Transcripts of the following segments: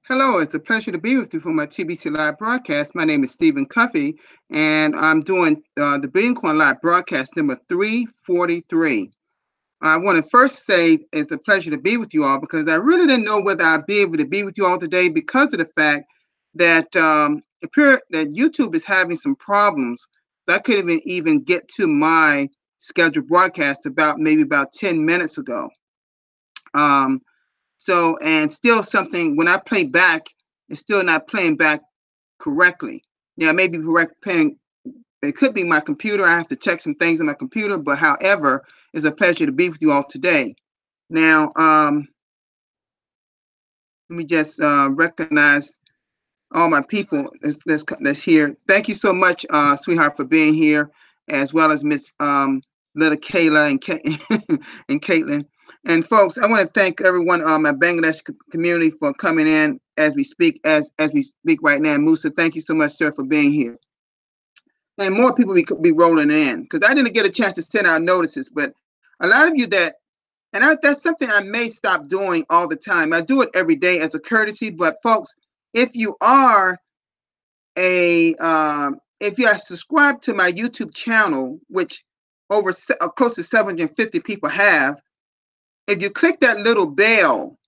Hello, it's a pleasure to be with you for my TBC Live broadcast. My name is Stephen Cuffey, and I'm doing the Billion Coin Live broadcast number 343. I want to first say it's a pleasure to be with you all because I really didn't know whether I'd be able to be with you all today because of the fact that it appeared that YouTube is having some problems. So I couldn't even get to my scheduled broadcast about 10 minutes ago. Um, and still something when I play back, it's still not playing back correctly. Yeah, maybe correct playing. It could be my computer. I have to check some things on my computer. But however, it's a pleasure to be with you all today. Now, let me just recognize all my people that's here. Thank you so much, sweetheart, for being here, as well as Miss Little Kayla and Caitlin. And folks, I want to thank everyone on my Bangladesh community for coming in as we speak right now. Musa, thank you so much, sir, for being here. And more people be rolling in because I didn't get a chance to send out notices, but a lot of you that's something I may stop doing all the time. I do it every day as a courtesy, but folks, if you are if you are subscribed to my YouTube channel, which close to 750 people have, if you click that little bell,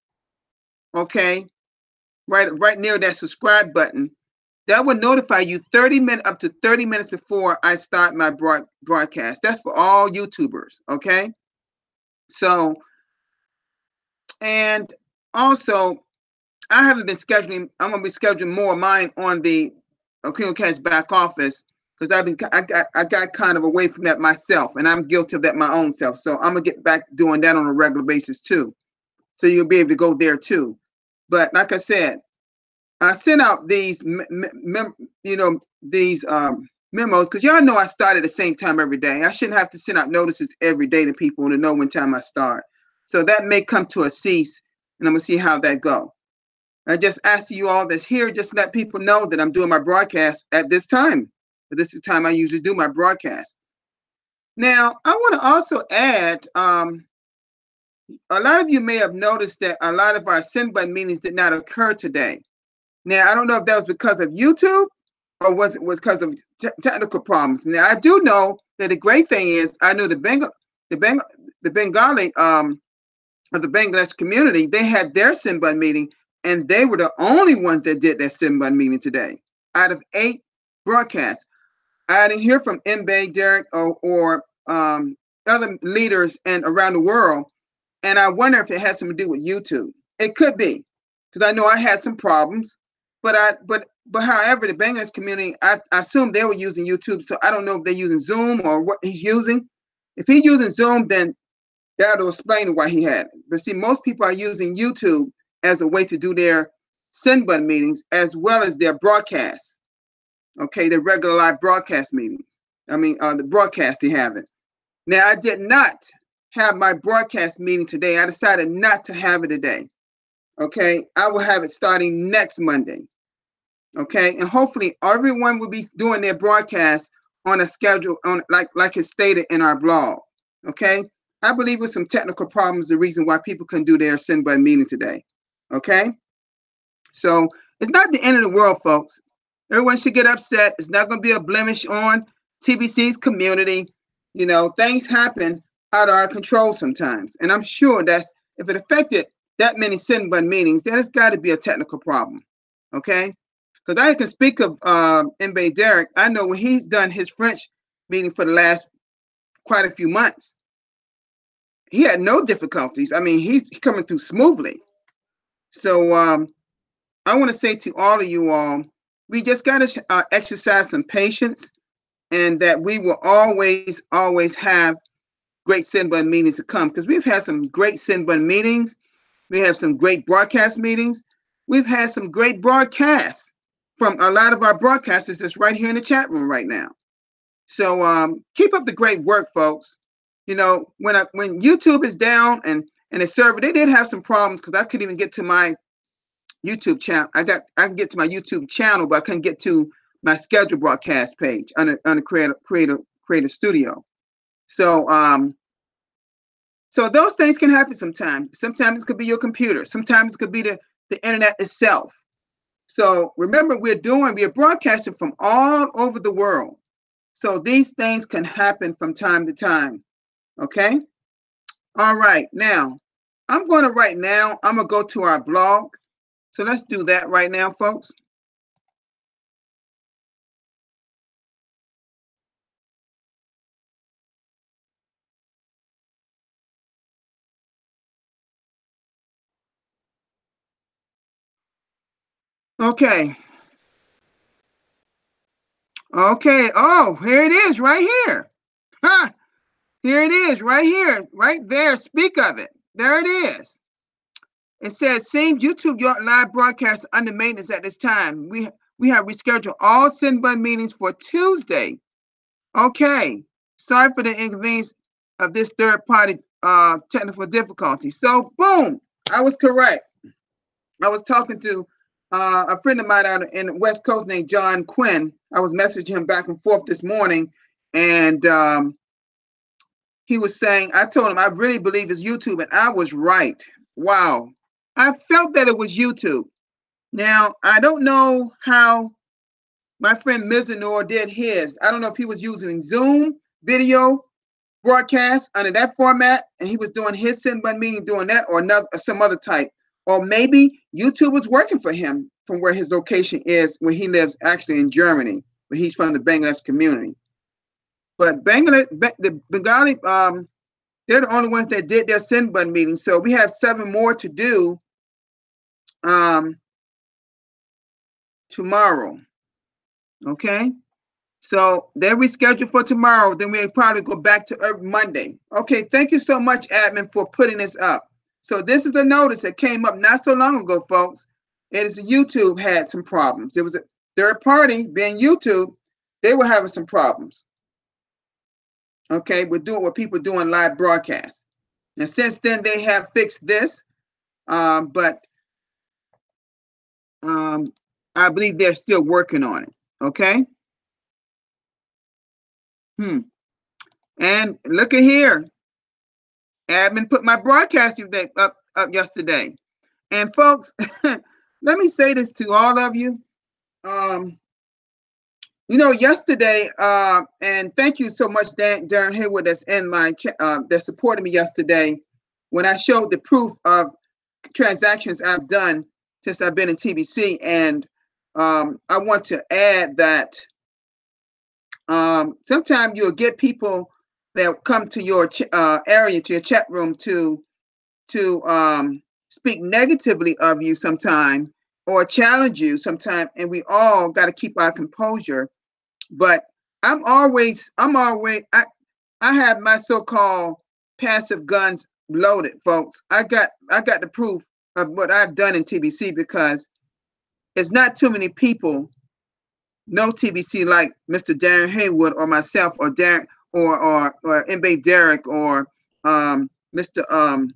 okay, right near that subscribe button, that will notify you up to 30 minutes before I start my broadcast. That's for all YouTubers, okay? So, and also, I haven't been scheduling. I'm gonna be scheduling more of mine on the Cash back office because I got kind of away from that myself, and I'm guilty of that my own self. So I'm gonna get back doing that on a regular basis too. So you'll be able to go there too. But like I said, I sent out these memos because y'all know I start at the same time every day. I shouldn't have to send out notices every day to people to know when time I start. So that may come to a cease, and I'm gonna see how that go. I just ask you all that's here, just let people know that I'm doing my broadcast at this time. This is the time I usually do my broadcast. Now, I want to also add, a lot of you may have noticed that a lot of our send button meetings did not occur today. Now, I don't know if that was because of YouTube or was because of technical problems. Now, I do know that the great thing is I know the Bengali of the Bangladesh community, they had their send button meeting, and they were the only ones that did that send button meeting today out of 8 broadcasts. I didn't hear from Mbe, Derek, or other leaders and around the world, and I wonder if it has something to do with YouTube. It could be, because I know I had some problems, but however, the Bangladesh community, I assume they were using YouTube, so I don't know if they're using Zoom or what he's using. If he's using Zoom, then that'll explain why he had it. But see, most people are using YouTube as a way to do their send button meetings as well as their broadcasts. Okay, their regular live broadcast meetings. The broadcast they have it. Now, I did not have my broadcast meeting today. I decided not to have it today. Okay, I will have it starting next Monday. Okay, and hopefully everyone will be doing their broadcast on a schedule like it's stated in our blog. Okay, I believe with some technical problems, the reason why people couldn't do their send button meeting today. Okay, so it's not the end of the world, folks. Everyone should get upset. It's not going to be a blemish on TBC's community. You know, things happen out of our control sometimes, and I'm sure that's if it affected that many send button meetings, then it's got to be a technical problem. Okay, because I can speak of Mbe Derek. I know when he's done his French meeting for the last quite a few months, he had no difficulties. I mean, he's coming through smoothly. So I want to say to all of you all, we just got to exercise some patience, and that we will always have great send button meetings to come, because we've had some great send button meetings. We have some great broadcast meetings. We've had some great broadcasts from a lot of our broadcasters that's right here in the chat room right now. So keep up the great work, folks. You know, when YouTube is down and the server, they did have some problems because I couldn't even get to my YouTube channel. I can get to my YouTube channel, but I couldn't get to my scheduled broadcast page on the Creator Studio. So so those things can happen sometimes. Sometimes it could be your computer. Sometimes it could be the the internet itself. So remember, we're broadcasting from all over the world. So these things can happen from time to time. Okay. All right. Now, I'm going to go to our blog. So let's do that right now, folks. Okay. Okay. Oh, here it is right here. Huh. Here it is right here, right there. Speak of it. There it is. It says, same YouTube live broadcast under maintenance at this time. We have rescheduled all send button meetings for Tuesday. Okay. Sorry for the inconvenience of this third party technical difficulty. So boom, I was correct. I was talking to a friend of mine out in the West Coast named John Quinn. I was messaging him back and forth this morning, and he was saying, I told him I really believe it's YouTube, and I was right. Wow. I felt that it was YouTube. Now, I don't know how my friend Mizanor did his. I don't know if he was using Zoom video broadcast under that format, and he was doing his send button meeting doing that, or some other type. Or maybe YouTube was working for him from where his location is, where he lives actually in Germany, but he's from the Bangladesh community. But the Bengali, they're the only ones that did their send button meeting. So we have 7 more to do tomorrow. Okay. So they're rescheduled for tomorrow. Then we'll probably go back to Monday. Okay. Thank you so much, admin, for putting this up. So this is a notice that came up not so long ago, folks. It is YouTube had some problems. It was a third party, being YouTube. They were having some problems. Okay. With people doing live broadcasts. And since then, they have fixed this. But I believe they're still working on it. Okay. And look at here. Admin put my broadcasting thing up yesterday. And folks, let me say this to all of you. Yesterday, and thank you so much, Darren Haywood, that's in my that supported me yesterday when I showed the proof of transactions I've done since I've been in TBC. And I want to add that sometimes you'll get people that come to your area, to your chat room, to speak negatively of you sometime, or challenge you sometime, and we all got to keep our composure. But I have my so-called passive guns loaded, folks. I got the proof of what I've done in TBC, because it's not too many people know TBC like Mr. Darren Haywood or myself, or Darren or MB Derek, or Mr.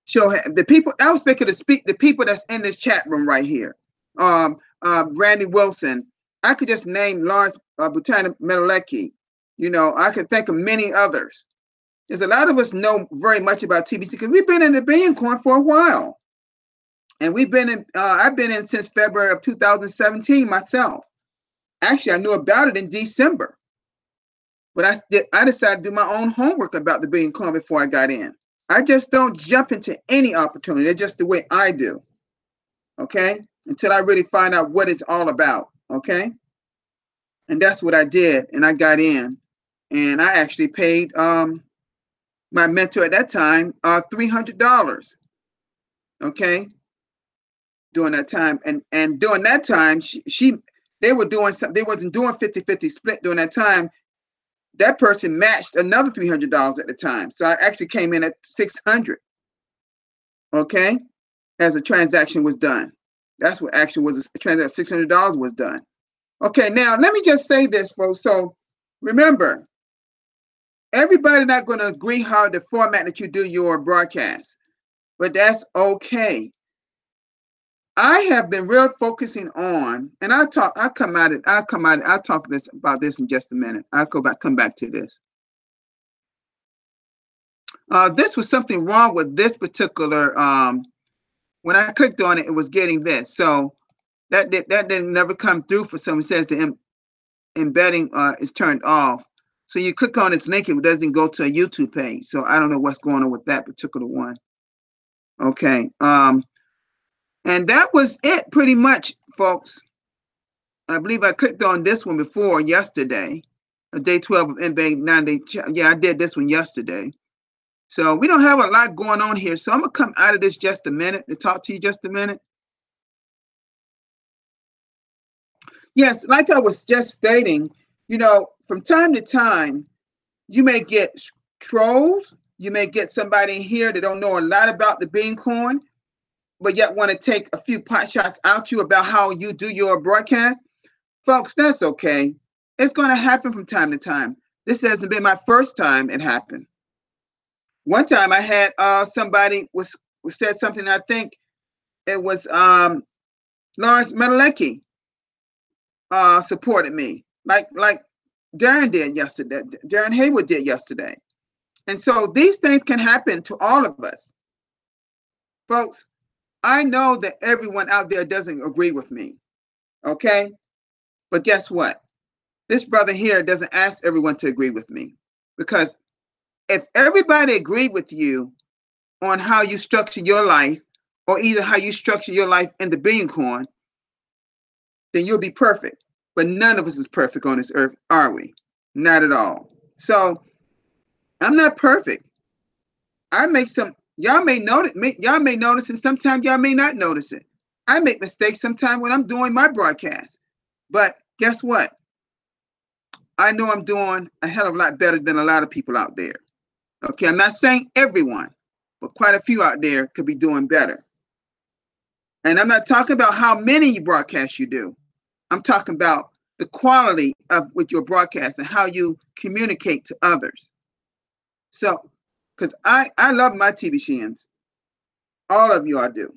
Show the people. I was speaking to the people that's in this chat room right here. Randy Wilson. I could just name Lawrence Butana Medalecki. I could think of many others. There's a lot of us know very much about TBC because we've been in the Billion Coin for a while, and we've been in. I've been in since February of 2017 myself. Actually, I knew about it in December, but I decided to do my own homework about the Billion Coin before I got in. I just don't jump into any opportunity. It's just the way I do. Okay? Until I really find out what it's all about. Okay? And that's what I did. And I got in. And I actually paid my mentor at that time $300. Okay? During that time. And during that time, they were doing something. They wasn't doing 50-50 split during that time. That person matched another $300 at the time. So I actually came in at $600. Okay? As a transaction was done. That's what actually was a transaction. $600 was done. Okay, now let me just say this, folks. So remember, everybody not going to agree how the format that you do your broadcast, but that's okay. I have been real focusing on, and I'll talk about this in just a minute. I'll come back to this. This was something wrong with this particular when I clicked on it, it was getting this. So that didn't never come through for someone. It says the embedding is turned off. So you click on its link, it doesn't go to a YouTube page. So I don't know what's going on with that particular one. Okay. And that was it pretty much, folks. I believe I clicked on this one before yesterday, day 12 of MBA 9-day. Yeah, I did this one yesterday. So we don't have a lot going on here. So I'm going to come out of this just a minute to talk to you just a minute. Yes, like I was just stating, you know, from time to time, you may get trolls. You may get somebody in here that don't know a lot about the Billion Coin, but yet want to take a few pot shots out you about how you do your broadcast. Folks, that's okay. It's going to happen from time to time. This hasn't been my first time it happened. One time I had somebody said something, I think it was Lawrence Medalecki supported me, like Darren did yesterday. Darren Haywood did yesterday. And so these things can happen to all of us. Folks, I know that everyone out there doesn't agree with me, okay? But guess what? This brother here doesn't ask everyone to agree with me, because if everybody agreed with you on how you structure your life, or either how you structure your life in the Billion Coin, then you'll be perfect. But none of us is perfect on this earth, are we? Not at all. So I'm not perfect. I make some, y'all may notice, and sometimes y'all may not notice it. I make mistakes sometimes when I'm doing my broadcast. But guess what? I know I'm doing a hell of a lot better than a lot of people out there. Okay, I'm not saying everyone, but quite a few out there could be doing better. And I'm not talking about how many broadcasts you do. I'm talking about the quality of with your broadcast and how you communicate to others. So, because I love my TBCNs. All of you I do.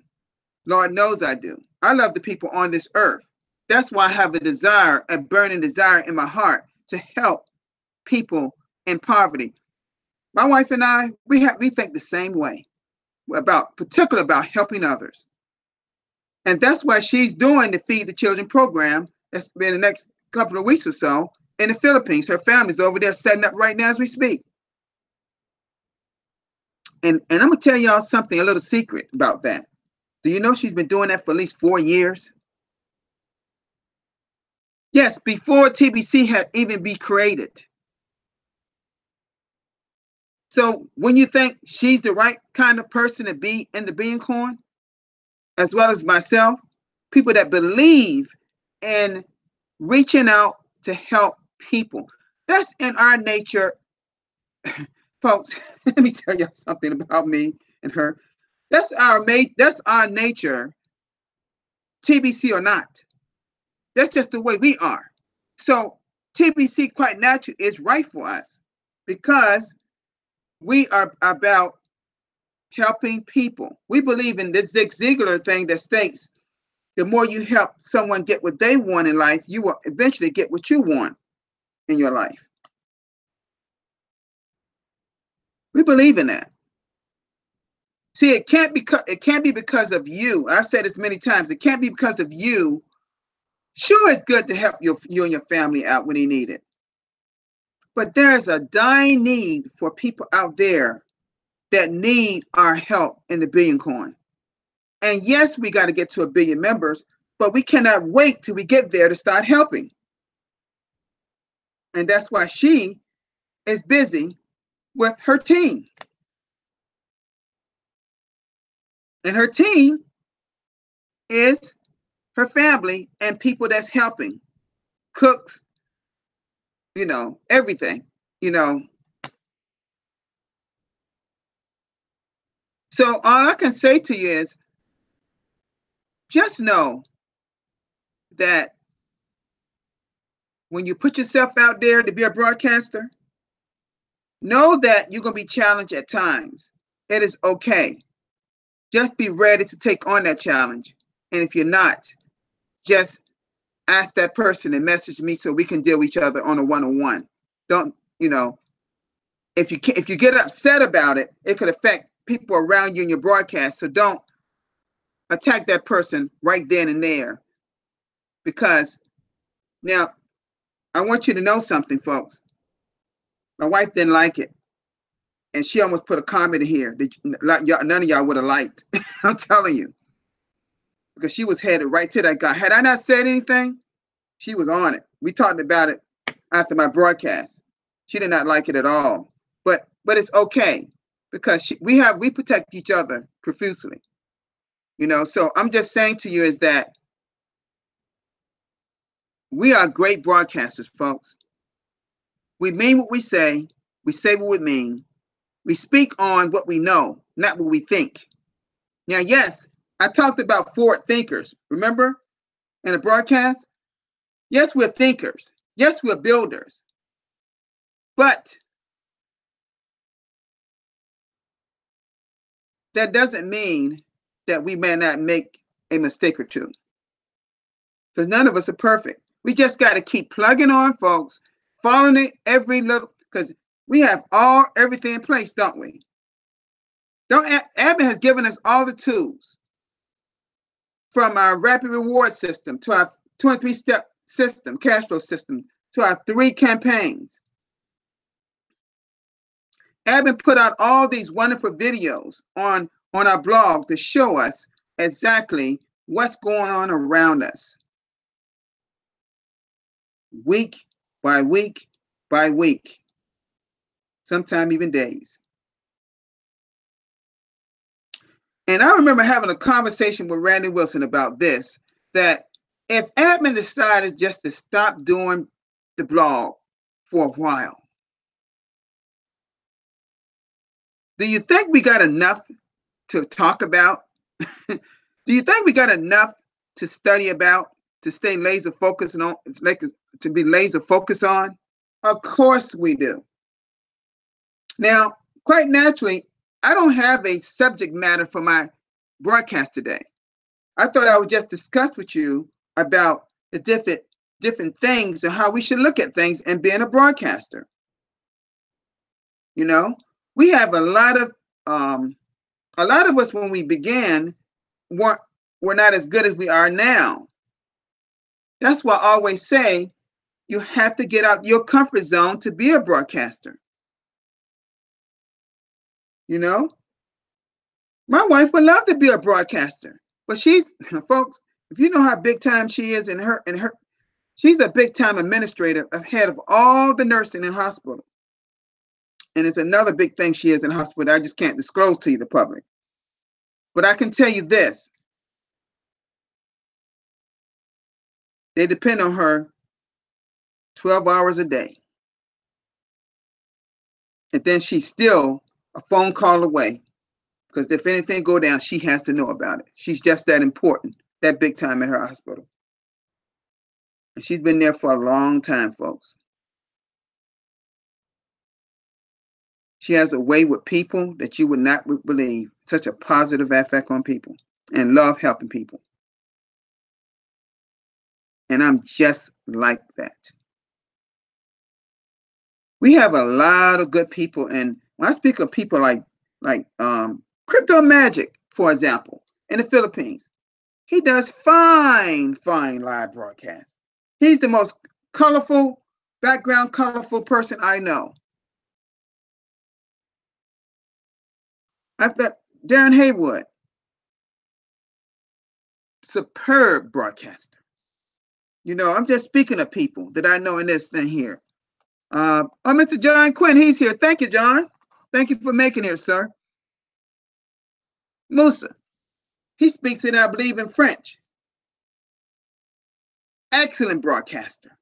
Lord knows I do. I love the people on this earth. That's why I have a desire, a burning desire in my heart to help people in poverty. My wife and I, we think the same way particularly about helping others. And that's why she's doing the Feed the Children program. That's been the next couple of weeks or so in the Philippines. Her family's over there setting up right now as we speak. And I'm going to tell y'all something, a little secret about that. Do you know she's been doing that for at least 4 years? Yes, before TBC had even been created. So when you think she's the right kind of person to be in the Billion Coin, as well as myself, people that believe in reaching out to help people. That's in our nature. Folks, let me tell you something about me and her. That's our nature, TBC or not. That's just the way we are. So TBC quite naturally is right for us because we are about helping people. We believe in this Zig Ziglar thing that states the more you help someone get what they want in life, you will eventually get what you want in your life. We believe in that. See, it can't be because of you. I've said this many times. It can't be because of you. Sure, it's good to help you and your family out when you need it. But there's a dying need for people out there that need our help in the Billion Coin. And yes, we got to get to 1 billion members, but we cannot wait till we get there to start helping. And that's why she is busy with her team. And her team is her family and people that's helping. Cooks, everything, So all I can say to you is just know that when you put yourself out there to be a broadcaster, know that you're going to be challenged at times. It is okay. Just be ready to take on that challenge. And if you're not, just ask that person and message me so we can deal with each other on a one-on-one. Don't, if you get upset about it, it could affect people around you in your broadcast. So don't attack that person right then and there. Because now I want you to know something, folks. My wife didn't like it. And she almost put a comment in here that none of y'all would have liked. I'm telling you. Because she was headed right to that guy. Had I not said anything, she was on it. We talked about it after my broadcast. She did not like it at all. But it's okay. Because we protect each other profusely. You know, so I'm just saying to you is that we are great broadcasters, folks. We mean what we say what we mean. We speak on what we know, not what we think. Now, yes, I talked about forward thinkers, remember, in a broadcast? Yes, we're thinkers. Yes, we're builders. But that doesn't mean that we may not make a mistake or two. Because none of us are perfect. We just got to keep plugging on, folks, following it every little, because we have everything in place, don't we? Admin has given us all the tools, from our rapid reward system to our 23-step system, cash flow system, to our 3 campaigns. Admin put out all these wonderful videos on our blog to show us exactly what's going on around us, week by week by week, sometimes even days. And I remember having a conversation with Randy Wilson about this, that if admin decided just to stop doing the blog for a while, do you think we got enough to talk about? Do you think we got enough to study about, to stay laser focused on, to be laser focused on? Of course we do. Now, quite naturally, I don't have a subject matter for my broadcast today. I thought I would just discuss with you about the different things and how we should look at things and being a broadcaster. You know, we have a lot of us when we began were not as good as we are now. That's why I always say you have to get out your comfort zone to be a broadcaster. You know, my wife would love to be a broadcaster, but she's, folks, if you know how big time she is in her, she's a big time administrator, head of all the nursing in hospital. And it's another big thing she is in hospital I just can't disclose to you, the public. But I can tell you this. They depend on her 12 hours a day. And then she's still a phone call away. Because if anything go down, she has to know about it. She's just that important, that big time in her hospital. And she's been there for a long time, folks. She has a way with people that you would not believe. Such a positive effect on people and love helping people. And I'm just like that. We have a lot of good people. And when I speak of people like Crypto Magic, for example, in the Philippines, he does fine live broadcasts. He's the most colorful person I know. I've got Darren Haywood, superb broadcaster. You know, I'm just speaking of people that I know in this thing here. Mr. John Quinn, he's here. Thank you, John. Thank you for making it, sir. Musa, he speaks it, I believe, in French. Excellent broadcaster.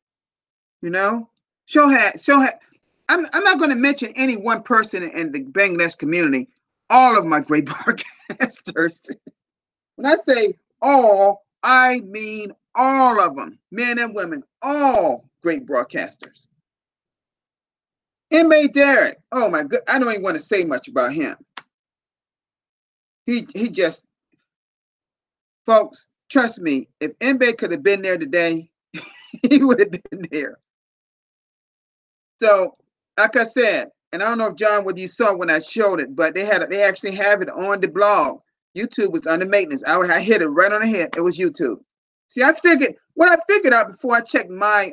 You know, I'm not going to mention any one person in the Bangladesh community. All of my great broadcasters. When I say all, I mean all of them, men and women, all great broadcasters. M.A. Derrick, oh my God, I don't even want to say much about him. He just, folks, trust me, if M.A. could have been there today, he would have been there. So, like I said, and I don't know if John, whether you saw when I showed it, but they actually have it on the blog. YouTube was under maintenance. I hit it right on the head. It was YouTube. See, I figured what I figured out before I checked my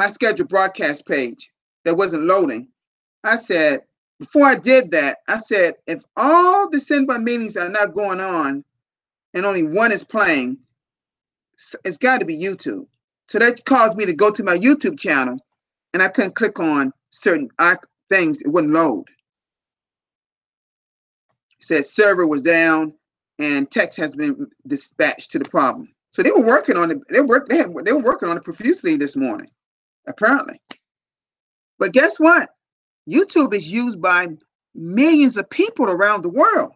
scheduled broadcast page that wasn't loading. I said, before I did that, I said, if all the send-button meetings are not going on and only one is playing, it's got to be YouTube. So that caused me to go to my YouTube channel, and I couldn't click on certain things. It wouldn't load. It said server was down and text has been dispatched to the problem. So they were working on it. They were working on it profusely this morning, apparently. But guess what? YouTube is used by millions of people around the world.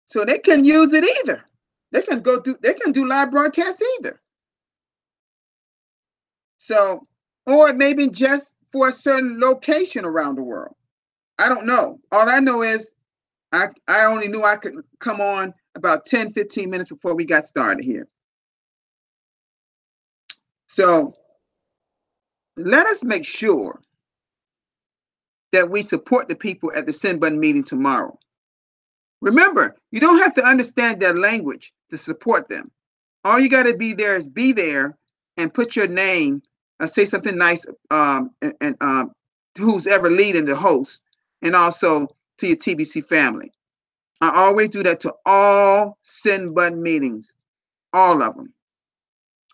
So they can use it either. They can do live broadcasts either. So, or maybe just for a certain location around the world. I don't know. All I know is I only knew I could come on about 10, 15 minutes before we got started here. So let us make sure that we support the people at the Send Button meeting tomorrow. Remember, you don't have to understand their language to support them. All you got to be there is be there and put your name, say something nice, and who's ever leading the host, and also to your TBC family. I always do that to all Send Button meetings, all of them.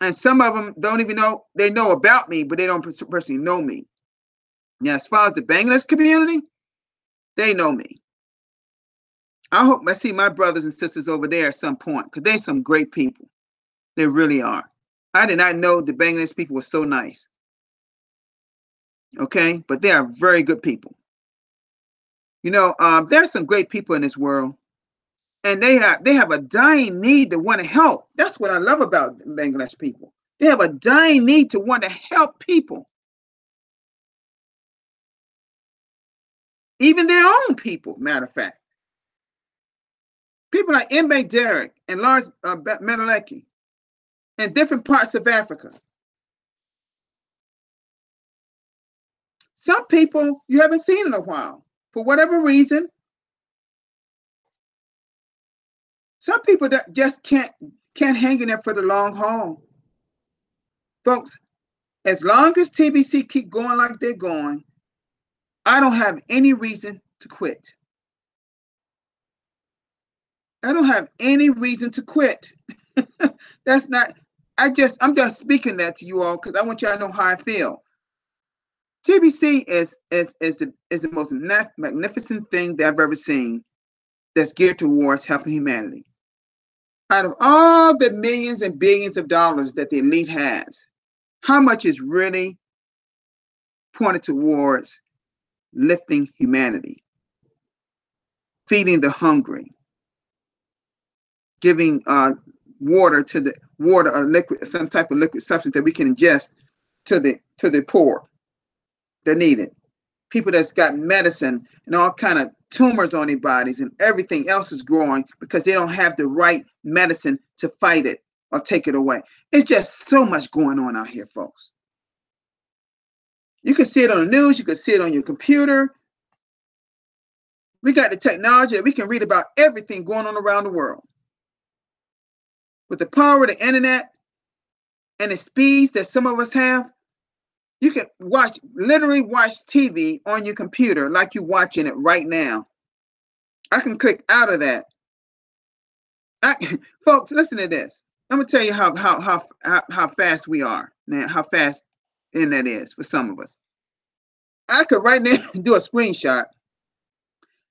And some of them don't even know, they know about me, but they don't personally know me. Now, as far as the Bangladesh community, they know me. I hope I see my brothers and sisters over there at some point, because they're some great people. They really are. I did not know the Bangladesh people were so nice. Okay, but they are very good people. You know, there's some great people in this world, and they have a dying need to want to help. That's what I love about Bangladesh people. They have a dying need to want to help people, even their own people. Matter of fact, people like Mbe Derek and Lars Meneleki in different parts of Africa. Some people you haven't seen in a while for whatever reason. Some people that just can't hang in there for the long haul. Folks, as long as TBC keep going like they're going, I don't have any reason to quit. I don't have any reason to quit. That's not, I'm just speaking that to you all because I want y'all to know how I feel. TBC is the most magnificent thing that I've ever seen that's geared towards helping humanity. Out of all the millions and billions of dollars that the elite has, how much is really pointed towards lifting humanity, feeding the hungry, giving water or liquid, some type of liquid substance that we can ingest to the poor that need it. People that's got medicine and all kind of tumors on their bodies and everything else is growing because they don't have the right medicine to fight it or take it away. It's just so much going on out here, folks. You can see it on the news. You can see it on your computer. We got the technology that we can read about everything going on around the world. With the power of the internet and the speeds that some of us have, you can literally watch TV on your computer like you're watching it right now. I can click out of that. Folks, listen to this. I'm gonna tell you how fast we are now, how fast internet is for some of us. I could right now do a screenshot,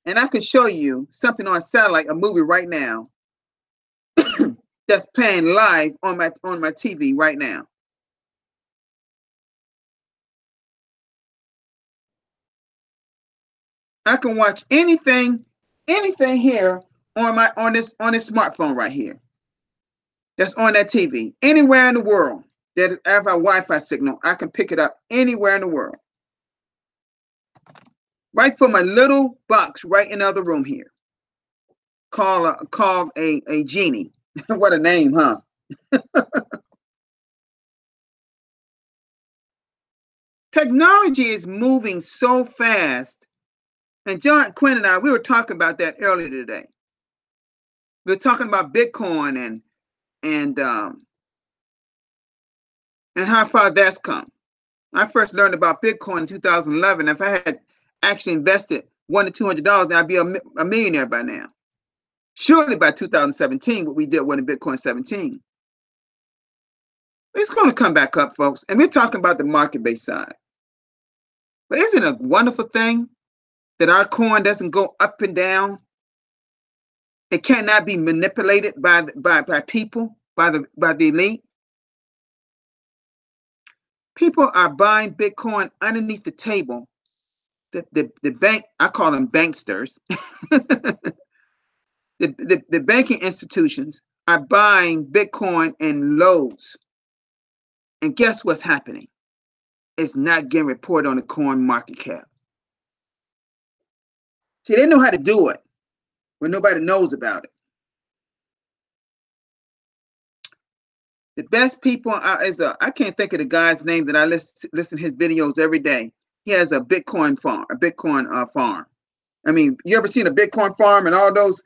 and I can show you something on satellite, a movie right now, that's playing live on my TV right now. I can watch anything here on this smartphone right here. That's on that TV. Anywhere in the world that have a Wi-Fi signal, I can pick it up anywhere in the world. Right from a little box right in the other room here. Called a genie. What a name, huh? Technology is moving so fast And John Quinn and I, we were talking about that earlier today. We were talking about Bitcoin and and how far that's come. I first learned about Bitcoin in 2011. If I had actually invested $100 to $200, then I'd be a millionaire by now. Surely by 2017, what we did with Bitcoin 17. It's going to come back up, folks. And we're talking about the market-based side. But isn't it a wonderful thing that our coin doesn't go up and down? It cannot be manipulated by people, by the elite. People are buying Bitcoin underneath the table. The bank, I call them banksters. the banking institutions are buying Bitcoin in loads. And guess what's happening? It's not getting reported on the coin market cap. See, they know how to do it when nobody knows about it. The best people I can't think of the guy's name that I listen to his videos every day. He has a Bitcoin farm, farm. I mean, you ever seen a Bitcoin farm and all those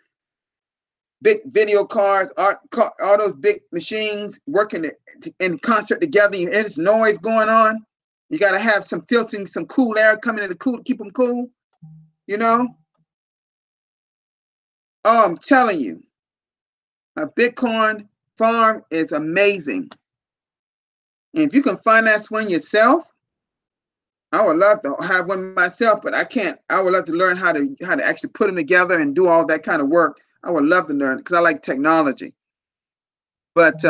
big video cards, all those big machines working in concert together, and there's noise going on? You got to have some filtering, some cool air coming in to keep them cool, you know? Oh, I'm telling you, a Bitcoin farm is amazing. And if you can finance one yourself, I would love to have one myself, but I can't. I would love to learn how to actually put them together and do all that kind of work. I would love to learn because I like technology. But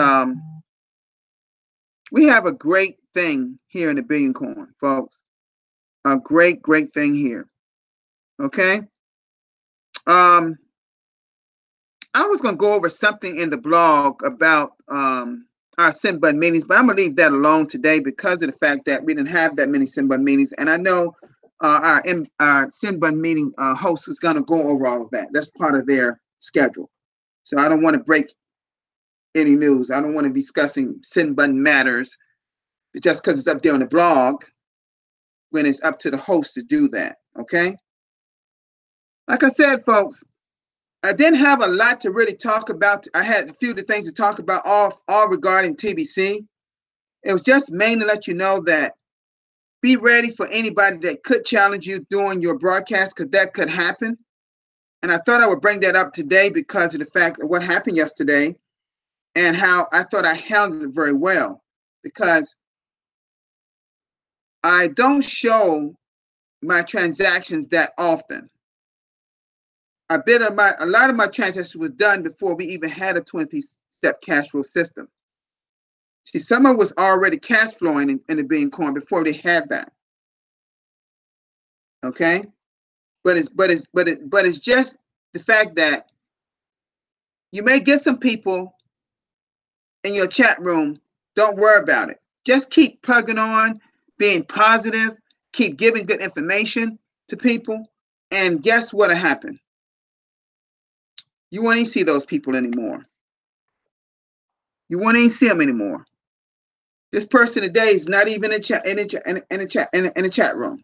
we have a great thing here in the Billion Coin, folks. A great, great thing here. Okay. I was going to go over something in the blog about our send button meetings, but I'm going to leave that alone today because of the fact that we didn't have that many send button meetings. And I know our send button meeting host is going to go over all of that. That's part of their schedule. So I don't want to break any news. I don't want to be discussing send button matters just because it's up there on the blog when it's up to the host to do that. Okay. Like I said, folks, I didn't have a lot to really talk about. I had a few of the things to talk about, all regarding TBC. It was just mainly to let you know that be ready for anybody that could challenge you during your broadcast, because that could happen. And I thought I would bring that up today because of the fact of what happened yesterday and how I thought I handled it very well, because I don't show my transactions that often. A lot of my transactions was done before we even had a 20-step cash flow system. See, some of it was already cash flowing in the Billion Coin before they had that. Okay, but it's just the fact that you may get some people in your chat room. Don't worry about it. Just keep plugging on, being positive, keep giving good information to people, and guess what'll happen? You won't even see those people anymore. You won't even see them anymore. This person today is not even in a chat room.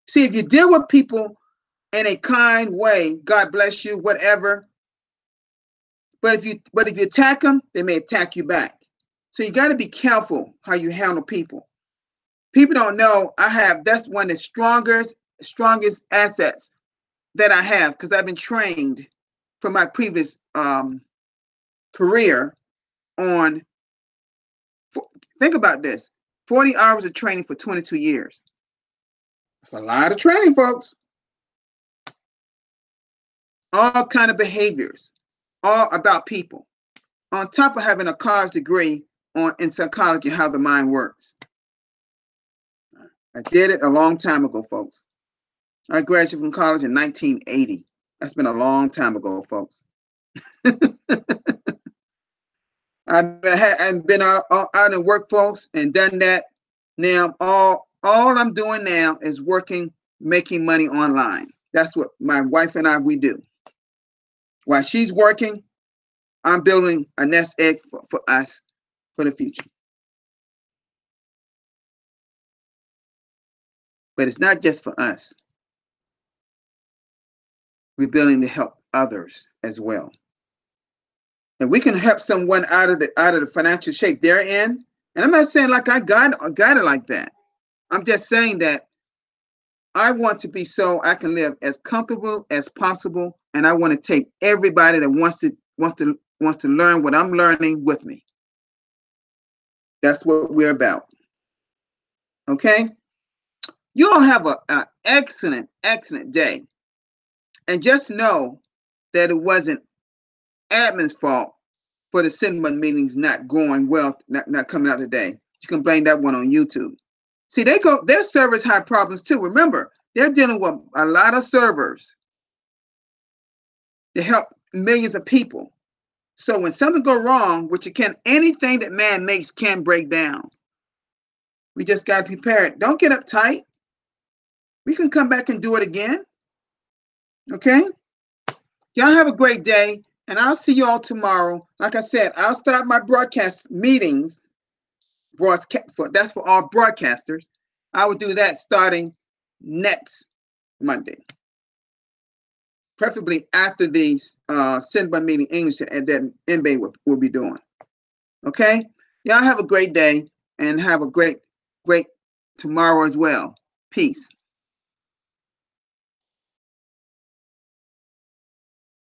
See, if you deal with people in a kind way, God bless you, whatever. But if you attack them, they may attack you back. So you got to be careful how you handle people. People don't know that's one of the strongest assets that I have, because I've been trained from my previous career on. Think about this: 40 hours of training for 22 years. That's a lot of training, folks. All kind of behaviors, all about people. On top of having a college degree in psychology, how the mind works. I did it a long time ago, folks. I graduated from college in 1980. That's been a long time ago, folks. I've been out in the work, folks, and done that. Now, all I'm doing now is working, making money online. That's what my wife and we do. While she's working, I'm building a nest egg for us for the future. But it's not just for us. we're building to help others as well. And we can help someone out of the financial shape they're in. And I'm not saying like I got it like that. I'm just saying that I want to be so I can live as comfortable as possible, and I want to take everybody that wants to learn what I'm learning with me. That's what we're about. Okay? You all have an excellent day. And just know that it wasn't admin's fault for the Cinnamon meetings not going well, not coming out today. You can blame that one on YouTube. See, their servers have problems too. Remember, they're dealing with a lot of servers to help millions of people. So when something goes wrong, which it can, anything that man makes can break down. We just got to prepare it. Don't get uptight. We can come back and do it again. Okay? Y'all have a great day, and I'll see you all tomorrow. Like I said, I'll start my broadcast meetings. That's for all broadcasters. I will do that starting next Monday. Preferably after the Cinnabon meeting English that MBA will be doing. Okay? Y'all have a great day and have a great tomorrow as well. Peace.